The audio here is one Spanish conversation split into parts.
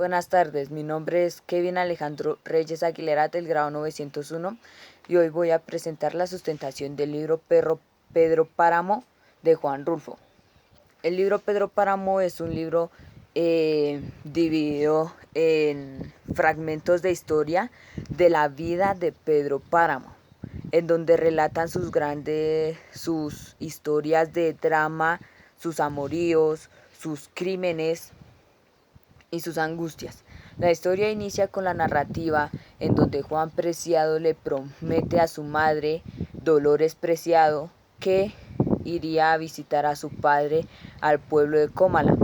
Buenas tardes, mi nombre es Kevin Alejandro Reyes Aguilera del grado 901 y hoy voy a presentar la sustentación del libro Pedro Páramo de Juan Rulfo. El libro Pedro Páramo es un libro dividido en fragmentos de historia de la vida de Pedro Páramo, en donde relatan sus historias de drama, sus amoríos, sus crímenes y sus angustias. La historia inicia con la narrativa en donde Juan Preciado le promete a su madre, Dolores Preciado, que iría a visitar a su padre al pueblo de Cómala.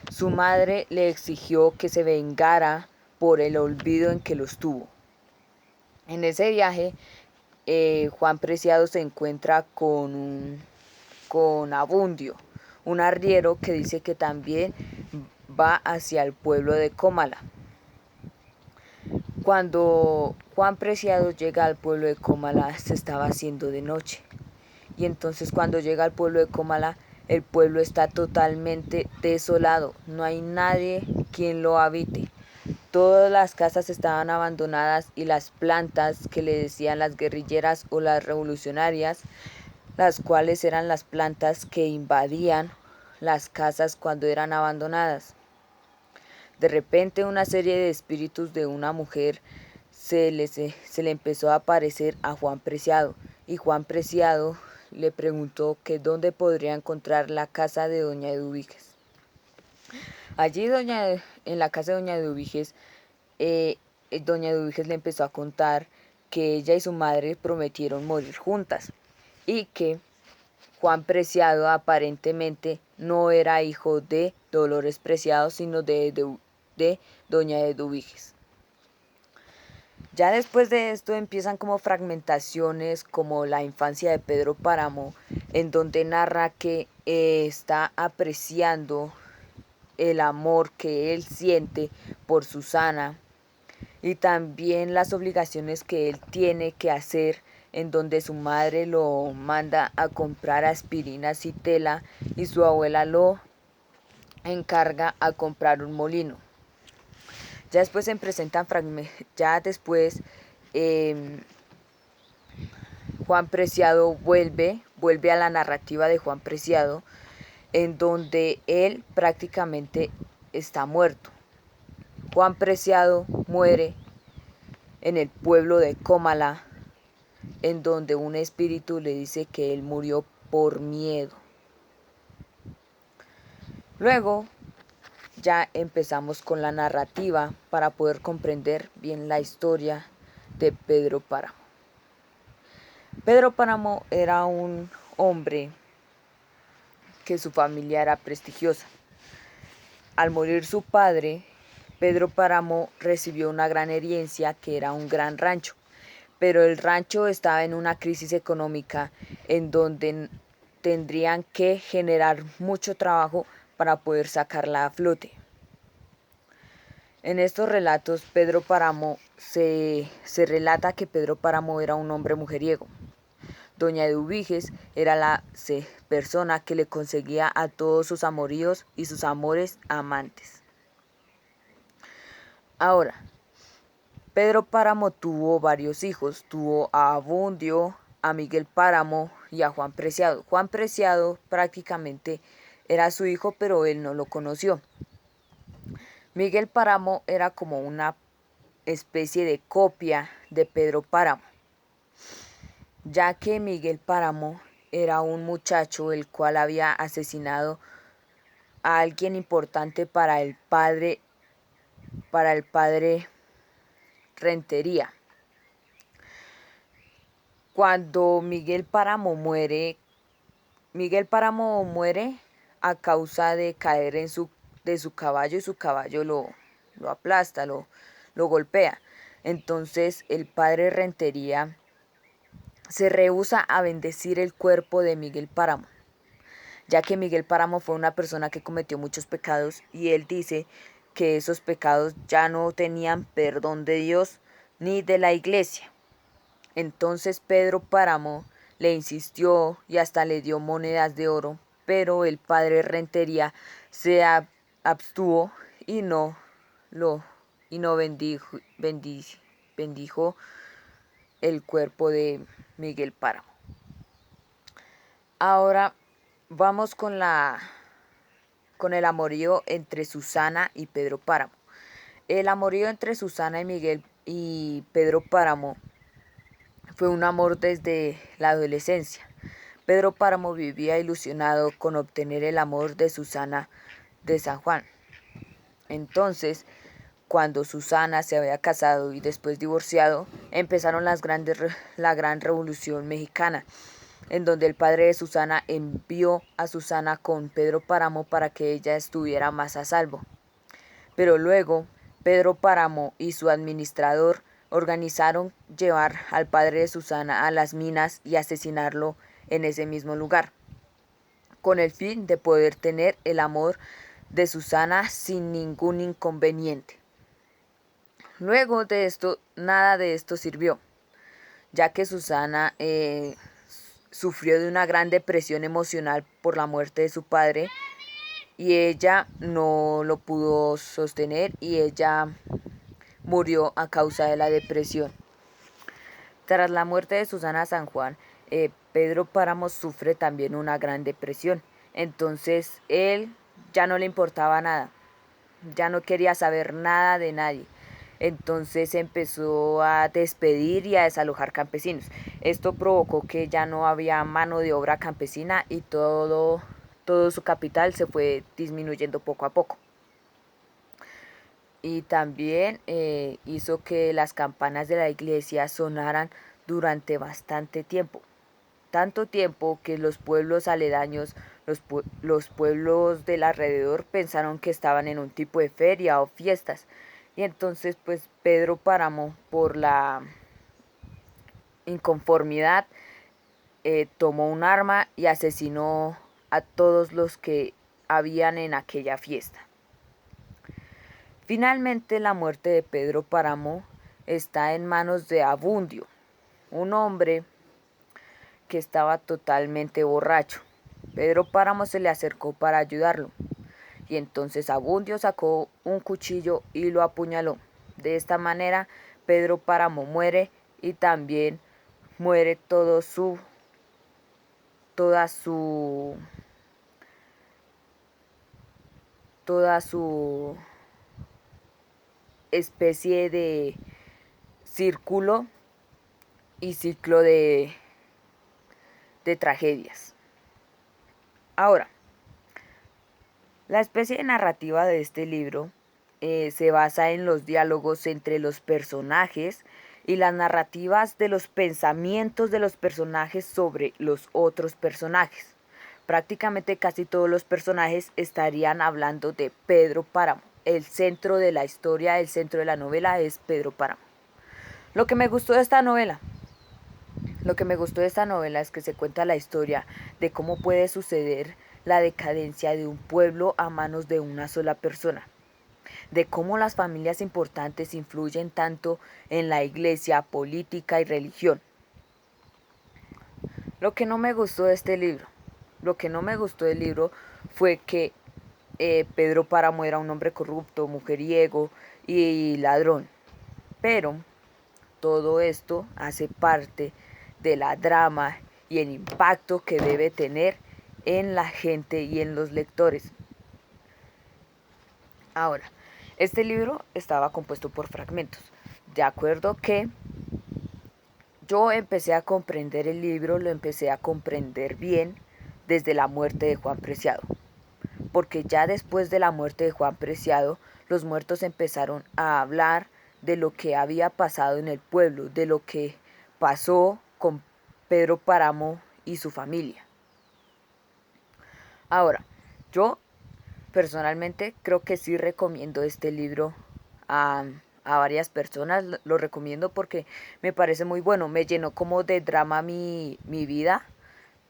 Su madre le exigió que se vengara por el olvido en que los tuvo. En ese viaje, Juan Preciado se encuentra con Abundio, un arriero que dice que también va hacia el pueblo de Cómala. Cuando Juan Preciado llega al pueblo de Cómala, se estaba haciendo de noche. Y entonces cuando llega al pueblo de Cómala, el pueblo está totalmente desolado. No hay nadie quien lo habite. Todas las casas estaban abandonadas y las plantas que le decían las guerrilleras o las revolucionarias, las cuales eran las plantas que invadían las casas cuando eran abandonadas. De repente una serie de espíritus de una mujer se le empezó a aparecer a Juan Preciado, y Juan Preciado le preguntó que dónde podría encontrar la casa de doña Eduviges. Allí en la casa de doña Eduviges, doña Eduviges le empezó a contar que ella y su madre prometieron morir juntas y que Juan Preciado aparentemente no era hijo de Dolores Preciado, sino de doña Eduviges. Ya después de esto empiezan como fragmentaciones como la infancia de Pedro Páramo, en donde narra que está apreciando el amor que él siente por Susana y también las obligaciones que él tiene que hacer, en donde su madre lo manda a comprar aspirinas y tela y su abuela lo encarga a comprar un molino. Ya después se presentan fragmentos, ya después Juan Preciado vuelve a la narrativa de Juan Preciado, en donde él prácticamente está muerto. Juan Preciado muere en el pueblo de Cómala, en donde un espíritu le dice que él murió por miedo. Luego ya empezamos con la narrativa para poder comprender bien la historia de Pedro Páramo. Pedro Páramo era un hombre que su familia era prestigiosa. Al morir su padre, Pedro Páramo recibió una gran herencia que era un gran rancho, pero el rancho estaba en una crisis económica en donde tendrían que generar mucho trabajo para poder sacarla a flote. En estos relatos, Pedro Páramo se relata que Pedro Páramo era un hombre mujeriego. Doña Eduviges era la persona que le conseguía a todos sus amoríos y sus amores amantes. Ahora, Pedro Páramo tuvo varios hijos, tuvo a Abundio, a Miguel Páramo y a Juan Preciado. Juan Preciado prácticamente era su hijo, pero él no lo conoció. Miguel Páramo era como una especie de copia de Pedro Páramo, ya que Miguel Páramo era un muchacho el cual había asesinado a alguien importante para el padre Rentería. Cuando Miguel Páramo muere a causa de caer de su caballo, y su caballo lo aplasta, lo golpea. Entonces el padre Rentería se rehúsa a bendecir el cuerpo de Miguel Páramo, ya que Miguel Páramo fue una persona que cometió muchos pecados y él dice que esos pecados ya no tenían perdón de Dios ni de la iglesia. Entonces Pedro Páramo le insistió y hasta le dio monedas de oro, pero el padre Rentería se abstuvo y no lo y no bendijo el cuerpo de Miguel Páramo. Ahora vamos con el amorío entre Susana y Pedro Páramo. El amorío entre Susana y Miguel y Pedro Páramo fue un amor desde la adolescencia. Pedro Páramo vivía ilusionado con obtener el amor de Susana de San Juan. Entonces, cuando Susana se había casado y después divorciado, empezaron la gran revolución mexicana, en donde el padre de Susana envió a Susana con Pedro Páramo para que ella estuviera más a salvo. Pero luego, Pedro Páramo y su administrador organizaron llevar al padre de Susana a las minas y asesinarlo en ese mismo lugar, con el fin de poder tener el amor de Susana sin ningún inconveniente. Luego de esto, nada de esto sirvió, ya que Susana sufrió de una gran depresión emocional por la muerte de su padre y ella no lo pudo sostener y ella murió a causa de la depresión. Tras la muerte de Susana San Juan, Pedro Páramo sufre también una gran depresión. Entonces él ya no le importaba nada, ya no quería saber nada de nadie. Entonces empezó a despedir y a desalojar campesinos. Esto provocó que ya no había mano de obra campesina y todo su capital se fue disminuyendo poco a poco. Y también hizo que las campanas de la iglesia sonaran durante bastante tiempo. Tanto tiempo que los pueblos aledaños, los pueblos del alrededor pensaron que estaban en un tipo de feria o fiestas. Y entonces pues Pedro Páramo, por la inconformidad, tomó un arma y asesinó a todos los que habían en aquella fiesta. Finalmente la muerte de Pedro Páramo está en manos de Abundio, un hombre que estaba totalmente borracho. Pedro Páramo se le acercó para ayudarlo y entonces Abundio sacó un cuchillo y lo apuñaló. De esta manera Pedro Páramo muere y también muere toda su especie de círculo y ciclo de tragedias. Ahora, la especie de narrativa de este libro se basa en los diálogos entre los personajes y las narrativas de los pensamientos de los personajes sobre los otros personajes. Prácticamente casi todos los personajes estarían hablando de Pedro Páramo. El centro de la historia, el centro de la novela es Pedro Páramo. Lo que me gustó de esta novela es que se cuenta la historia de cómo puede suceder la decadencia de un pueblo a manos de una sola persona, de cómo las familias importantes influyen tanto en la iglesia, política y religión. Lo que no me gustó del libro fue que Pedro Páramo era un hombre corrupto, mujeriego y ladrón, pero todo esto hace parte de la drama y el impacto que debe tener en la gente y en los lectores. Ahora, este libro estaba compuesto por fragmentos. De acuerdo que yo empecé a comprender el libro, lo empecé a comprender bien desde la muerte de Juan Preciado. Porque ya después de la muerte de Juan Preciado, los muertos empezaron a hablar de lo que había pasado en el pueblo, de lo que pasó con Pedro Páramo y su familia. Ahora, yo personalmente creo que sí recomiendo este libro a varias personas. Lo recomiendo porque me parece muy bueno. Me llenó como de drama mi vida.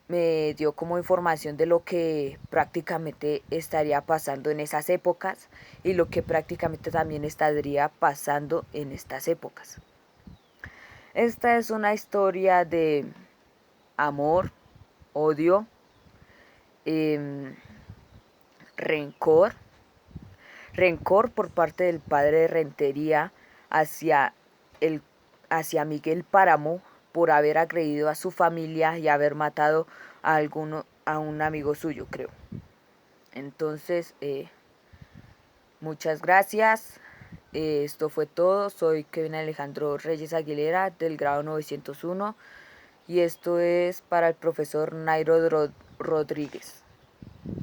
Me dio como información de lo que prácticamente estaría pasando en esas épocas y lo que prácticamente también estaría pasando en estas épocas. Esta es una historia de amor, odio, rencor, rencor por parte del padre de Rentería hacia, el, hacia Miguel Páramo por haber agredido a su familia y haber matado a un amigo suyo, creo. Entonces, muchas gracias. Esto fue todo. Soy Kevin Alejandro Reyes Aguilera del grado 901 y esto es para el profesor Nairo Rodríguez.